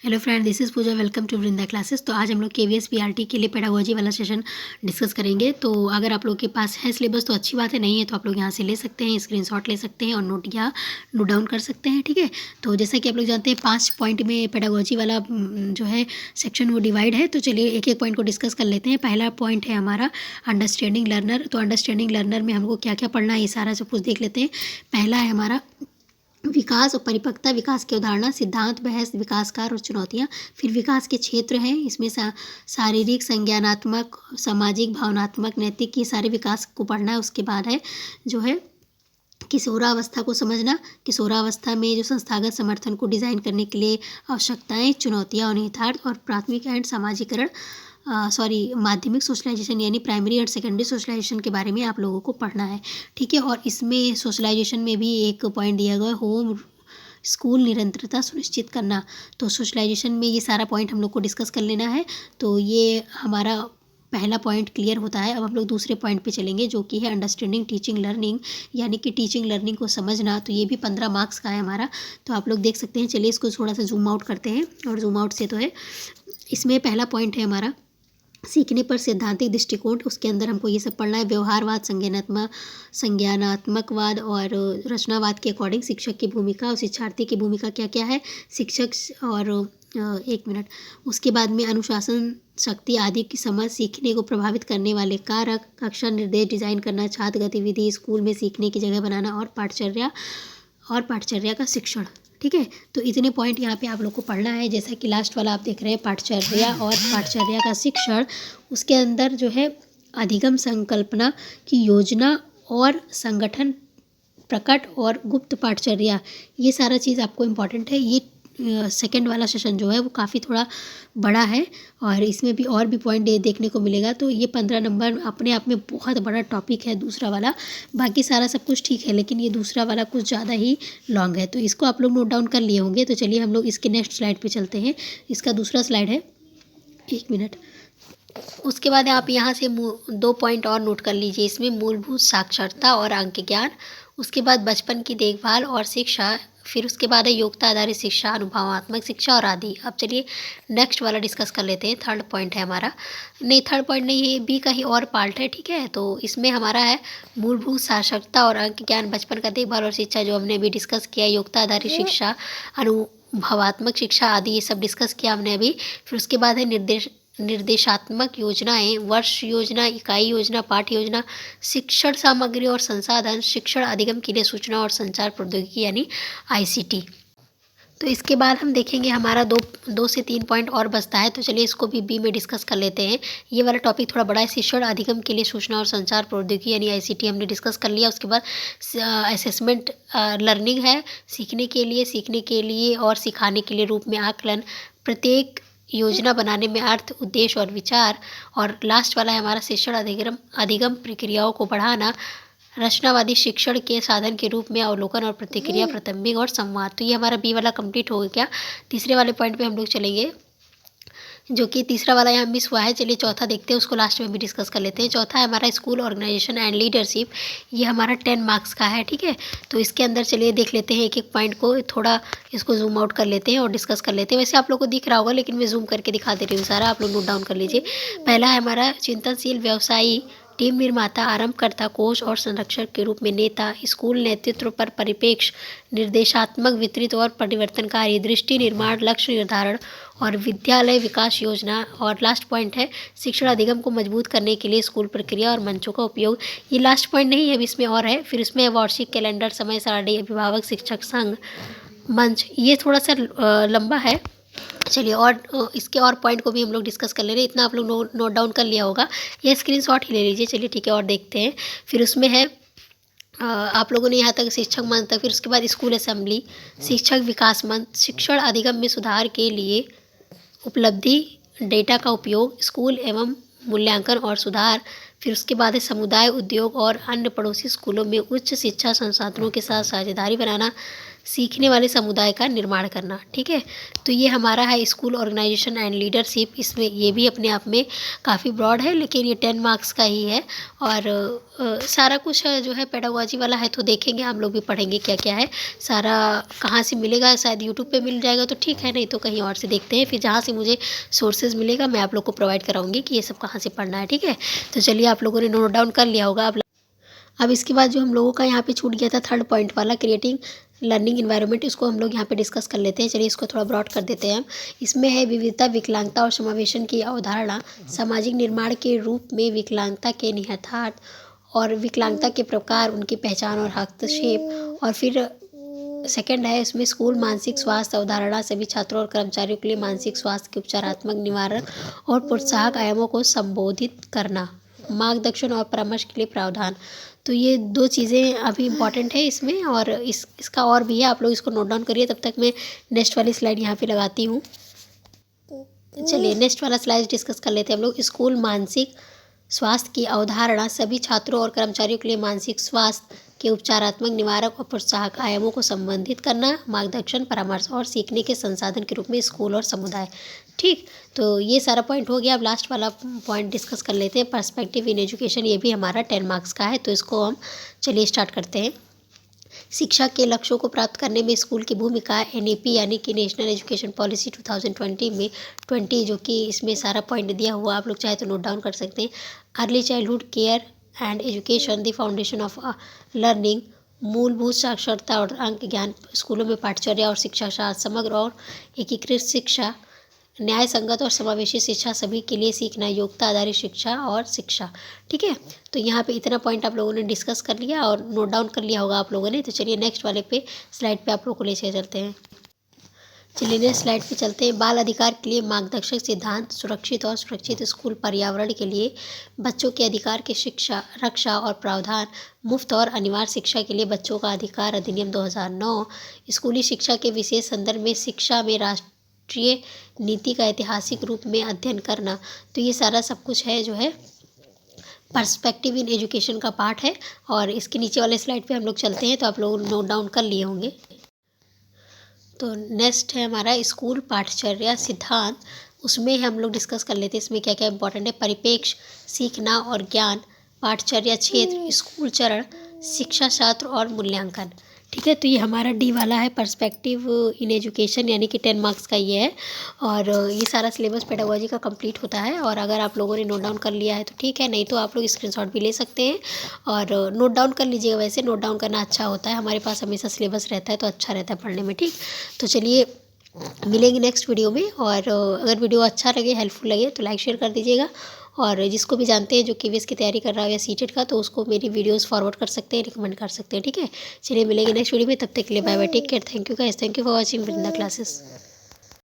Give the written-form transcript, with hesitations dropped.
Hello friend, this is Pooja. Welcome to Vrinda classes. तो आज हम लोग केवीएस पीआरटी के लिए पेडागोजी वाला सेशन डिस्कस करेंगे। तो अगर आप लोग के पास है सिलेबस तो अच्छी बात है, नहीं है तो आप लोग यहाँ से ले सकते हैं, स्क्रीनशॉट ले सकते हैं और नोट डाउन कर सकते हैं। ठीक है, तो जैसा कि आप लोग जानते हैं 5 पॉइंट में पेडागोजी वाला जो है सेक्शन वो डिवाइड है। तो चलिए एक एक पॉइंट को डिस्कस कर लेते हैं। पहला पॉइंट है हमारा अंडरस्टैंडिंग लर्नर। तो अंडरस्टैंडिंग लर्नर में हमको क्या क्या पढ़ना है ये सारा सब कुछ देख लेते हैं। पहला है हमारा विकास और परिपक्वता, विकास की अवधारणा, सिद्धांत, बहस, विकासकार और चुनौतियाँ। फिर विकास के क्षेत्र हैं, इसमें शारीरिक, संज्ञानात्मक, सामाजिक, भावनात्मक, नैतिक, ये सारे विकास को पढ़ना है। उसके बाद है जो है किशोरावस्था को समझना। किशोरावस्था में जो संस्थागत समर्थन को डिज़ाइन करने के लिए आवश्यकताएं, चुनौतियाँ और निहितार्थ, और प्राथमिक एंड समाजीकरण माध्यमिक सोशलाइजेशन यानी प्राइमरी और सेकेंडरी सोशलाइजेशन के बारे में आप लोगों को पढ़ना है। ठीक है, और इसमें सोशलाइजेशन में भी एक पॉइंट दिया गया, होम स्कूल निरंतरता सुनिश्चित करना। तो सोशलाइजेशन में ये सारा पॉइंट हम लोग को डिस्कस कर लेना है। तो ये हमारा पहला पॉइंट क्लियर होता है। अब हम लोग दूसरे पॉइंट पे चलेंगे जो कि है अंडरस्टैंडिंग टीचिंग लर्निंग, यानी कि टीचिंग लर्निंग को समझना। तो ये भी 15 मार्क्स का है हमारा। तो आप लोग देख सकते हैं। चलिए इसको थोड़ा सा जूम आउट करते हैं, और जूम आउट से तो है इसमें पहला पॉइंट है हमारा सीखने पर सैद्धांतिक दृष्टिकोण। उसके अंदर हमको ये सब पढ़ना है। व्यवहारवाद, संज्ञानात्मकवाद और रचनावाद के अकॉर्डिंग शिक्षक की भूमिका और शिक्षार्थी की भूमिका क्या क्या है, शिक्षक और एक मिनट, उसके बाद में अनुशासन, शक्ति आदि की समझ, सीखने को प्रभावित करने वाले कारक, कक्षा निर्देश डिजाइन करना, छात्र गतिविधि, स्कूल में सीखने की जगह बनाना, और पाठचर्या का शिक्षण। ठीक है, तो इतने पॉइंट यहाँ पे आप लोग को पढ़ना है। जैसा कि लास्ट वाला आप देख रहे हैं पाठचर्या और पाठचर्या का शिक्षण। उसके अंदर जो है अधिगम संकल्पना की योजना और संगठन, प्रकट और गुप्त पाठचर्या, ये सारा चीज़ आपको इम्पॉर्टेंट है। ये सेकंड वाला सेशन जो है वो काफ़ी थोड़ा बड़ा है, और इसमें भी और भी पॉइंट देखने को मिलेगा। तो ये 15 नंबर अपने आप में बहुत बड़ा टॉपिक है दूसरा वाला। बाकी सारा सब कुछ ठीक है, लेकिन ये दूसरा वाला कुछ ज़्यादा ही लॉन्ग है। तो इसको आप लोग नोट डाउन कर लिए होंगे। तो चलिए हम लोग इसके नेक्स्ट स्लाइड पे चलते हैं। इसका दूसरा स्लाइड है, एक मिनट। उसके बाद आप यहाँ से 2 पॉइंट और नोट कर लीजिए। इसमें मूलभूत साक्षरता और अंक ज्ञान, उसके बाद बचपन की देखभाल और शिक्षा, फिर उसके बाद है योग्यता आधारित शिक्षा, अनुभवात्मक शिक्षा और आदि। अब चलिए नेक्स्ट वाला डिस्कस कर लेते हैं। थर्ड पॉइंट है हमारा, नहीं थर्ड पॉइंट नहीं, ये बी का ही और पार्ट है। ठीक है, तो इसमें हमारा है मूलभूत साक्षरता और अंक ज्ञान, बचपन का देखभाल और शिक्षा, जो हमने अभी डिस्कस किया, योग्यता आधारित शिक्षा, अनुभवात्मक शिक्षा आदि, ये सब डिस्कस किया हमने अभी। फिर उसके बाद है निर्देशात्मक योजनाएं, वर्ष योजना, इकाई योजना, पाठ्य योजना, शिक्षण सामग्री और संसाधन, शिक्षण अधिगम के लिए सूचना और संचार प्रौद्योगिकी यानी आईसीटी। तो इसके बाद हम देखेंगे हमारा दो से 3 पॉइंट और बचता है। तो चलिए इसको भी बी में डिस्कस कर लेते हैं। ये वाला टॉपिक थोड़ा बड़ा है। शिक्षण अधिगम के लिए सूचना और संचार प्रौद्योगिकी यानी आईसीटी हमने डिस्कस कर लिया। उसके बाद असेसमेंट लर्निंग है, सीखने के लिए और सिखाने के लिए रूप में आकलन, प्रत्येक योजना बनाने में अर्थ, उद्देश्य और विचार, और लास्ट वाला है हमारा शिक्षण अधिगम प्रक्रियाओं को बढ़ाना, रचनावादी शिक्षण के साधन के रूप में अवलोकन और प्रतिक्रिया, प्रतिबिंब और संवाद। तो ये हमारा बी वाला कंप्लीट हो गया। तीसरे वाले पॉइंट पे हम लोग चलेंगे, जो कि तीसरा वाला यहाँ मिस हुआ है। चलिए चौथा देखते हैं, उसको लास्ट में भी डिस्कस कर लेते हैं। चौथा है हमारा स्कूल ऑर्गेनाइजेशन एंड लीडरशिप। ये हमारा 10 मार्क्स का है। ठीक है, तो इसके अंदर चलिए देख लेते हैं एक एक पॉइंट को, थोड़ा इसको जूम आउट कर लेते हैं और डिस्कस कर लेते हैं। वैसे आप लोग को दिख रहा होगा, लेकिन मैं जूम करके दिखा दे रही हूँ सारा, आप लोग नोट डाउन कर लीजिए। पहला है हमारा चिंतनशील व्यवसायी, टीम निर्माता, आरंभकर्ता, कोच और संरक्षक के रूप में नेता, स्कूल नेतृत्व पर परिप्रेक्ष्य, निर्देशात्मक, वितरित और परिवर्तनकारी, दृष्टि निर्माण, लक्ष्य निर्धारण और विद्यालय विकास योजना। और लास्ट पॉइंट है शिक्षण अधिगम को मजबूत करने के लिए स्कूल प्रक्रिया और मंचों का उपयोग। ये लास्ट पॉइंट नहीं है, इसमें और है। फिर इसमें वार्षिक कैलेंडर, समय सारणी, अभिभावक शिक्षक संघ, मंच। ये थोड़ा सा लंबा है। चलिए और इसके और पॉइंट को भी हम लोग डिस्कस कर ले रहे हैं। इतना आप लोग नोट डाउन कर लिया होगा, ये स्क्रीनशॉट ही ले लीजिए। चलिए ठीक है, और देखते हैं। फिर उसमें है आप लोगों ने यहाँ तक शिक्षक मंच तक, फिर उसके बाद स्कूल असेंबली, शिक्षक विकास मंच, शिक्षण अधिगम में सुधार के लिए उपलब्धि डेटा का उपयोग, स्कूल एवं मूल्यांकन और सुधार। फिर उसके बाद है समुदाय, उद्योग और अन्य पड़ोसी स्कूलों में उच्च शिक्षा संसाधनों के साथ साझेदारी बनाना, सीखने वाले समुदाय का निर्माण करना। ठीक है, तो ये हमारा है स्कूल ऑर्गेनाइजेशन एंड लीडरशिप। इसमें ये भी अपने आप में काफ़ी ब्रॉड है, लेकिन ये 10 मार्क्स का ही है। और सारा कुछ जो है पेडागोजी वाला है, तो देखेंगे हम लोग भी पढ़ेंगे क्या क्या है। सारा कहाँ से मिलेगा, शायद यूट्यूब पे मिल जाएगा तो ठीक है, नहीं तो कहीं और से देखते हैं। फिर जहाँ से मुझे सोर्सेज मिलेगा मैं आप लोग को प्रोवाइड कराऊंगी कि ये सब कहाँ से पढ़ना है। ठीक है, तो चलिए आप लोगों ने नोट डाउन कर लिया होगा। अब इसके बाद जो हम लोगों का यहाँ पे छूट गया था थर्ड पॉइंट वाला, क्रिएटिंग लर्निंग इन्वायरमेंट, इसको हम लोग यहाँ पे डिस्कस कर लेते हैं। चलिए इसको थोड़ा ब्रॉड कर देते हैं हम। इसमें है विविधता, विकलांगता और समावेशन की अवधारणा, सामाजिक निर्माण के रूप में विकलांगता के निहितार्थ और विकलांगता के प्रकार, उनकी पहचान और हस्तक्षेप। और फिर सेकंड है इसमें स्कूल मानसिक स्वास्थ्य अवधारणा, सभी छात्रों और कर्मचारियों के लिए मानसिक स्वास्थ्य के उपचारात्मक, निवारक और प्रोत्साहक आयामों को संबोधित करना, मार्गदर्शन और परामर्श के लिए प्रावधान। तो ये दो चीज़ें अभी इम्पॉर्टेंट है इसमें, और इसका और भी है, आप लोग इसको नोट डाउन करिए। तब तक मैं नेक्स्ट वाली स्लाइड यहाँ पे लगाती हूँ। चलिए नेक्स्ट वाला स्लाइड डिस्कस कर लेते हैं हम लोग। स्कूल मानसिक स्वास्थ्य की अवधारणा, सभी छात्रों और कर्मचारियों के लिए मानसिक स्वास्थ्य के उपचारात्मक, निवारक और प्रोत्साहक आयामों को संबंधित करना, मार्गदर्शन, परामर्श और सीखने के संसाधन के रूप में स्कूल और समुदाय। ठीक, तो ये सारा पॉइंट हो गया। अब लास्ट वाला पॉइंट डिस्कस कर लेते हैं, पर्सपेक्टिव इन एजुकेशन। ये भी हमारा 10 मार्क्स का है, तो इसको हम चलिए स्टार्ट करते हैं। शिक्षा के लक्ष्यों को प्राप्त करने में स्कूल की भूमिका, एनईपी यानी कि नेशनल एजुकेशन पॉलिसी 2020 में 20, जो कि इसमें सारा पॉइंट दिया हुआ, आप लोग चाहे तो नोट डाउन कर सकते हैं। Early childhood care and education, the foundation of learning, मूलभूत साक्षरता और अंक ज्ञान स्कूलों में पाठचर्या और शिक्षा शास्त्र, समग्र और एकीकृत शिक्षा, न्याय संगत और समावेशी शिक्षा, सभी के लिए सीखना, योग्यता आधारित शिक्षा और शिक्षा। ठीक है, तो यहाँ पे इतना पॉइंट आप लोगों ने डिस्कस कर लिया और नोट डाउन कर लिया होगा आप लोगों ने। तो चलिए नेक्स्ट वाले पे स्लाइड पे आप लोगों को ले चलते हैं। चलिए नेक्स्ट स्लाइड पे चलते हैं। बाल अधिकार के लिए मार्गदर्शक सिद्धांत, सुरक्षित और सुरक्षित स्कूल पर्यावरण के लिए बच्चों के अधिकार की शिक्षा, रक्षा और प्रावधान, मुफ्त और अनिवार्य शिक्षा के लिए बच्चों का अधिकार अधिनियम 2009, स्कूली शिक्षा के विशेष संदर्भ में शिक्षा में राष्ट्रीय नीति का ऐतिहासिक रूप में अध्ययन करना। तो ये सारा सब कुछ है जो है पर्सपेक्टिव इन एजुकेशन का पार्ट है। और इसके नीचे वाले स्लाइड पे हम लोग चलते हैं, तो आप लोग नोट डाउन कर लिए होंगे। तो नेक्स्ट है हमारा स्कूल पाठचर्या सिद्धांत। उसमें हम लोग डिस्कस कर लेते हैं इसमें क्या क्या इंपॉर्टेंट है। परिप्रेक्ष्य, सीखना और ज्ञान, पाठचर्या क्षेत्र, स्कूल चरण, शिक्षा शास्त्र और मूल्यांकन। ठीक है, तो ये हमारा डी वाला है, पर्सपेक्टिव इन एजुकेशन, यानी कि 10 मार्क्स का ये है। और ये सारा सिलेबस पेडागोजी का कंप्लीट होता है। और अगर आप लोगों ने नोट डाउन कर लिया है तो ठीक है, नहीं तो आप लोग स्क्रीनशॉट भी ले सकते हैं और नोट डाउन कर लीजिएगा। वैसे नोट डाउन करना अच्छा होता है, हमारे पास हमेशा सिलेबस रहता है तो अच्छा रहता है पढ़ने में। ठीक, तो चलिए मिलेंगे नेक्स्ट वीडियो में। और अगर वीडियो अच्छा लगे, हेल्पफुल लगे तो लाइक शेयर कर दीजिएगा। और जिसको भी जानते हैं जो केवीएस की तैयारी कर रहा है या सीटेट का, तो उसको मेरी वीडियोस फॉरवर्ड कर सकते हैं, रिकमेंड कर सकते हैं। ठीक है, चलिए मिलेंगे नेक्स्ट वीडियो में, तब तक के लिए bye bye, take care, thank you guys, thank you for watching Vrinda classes.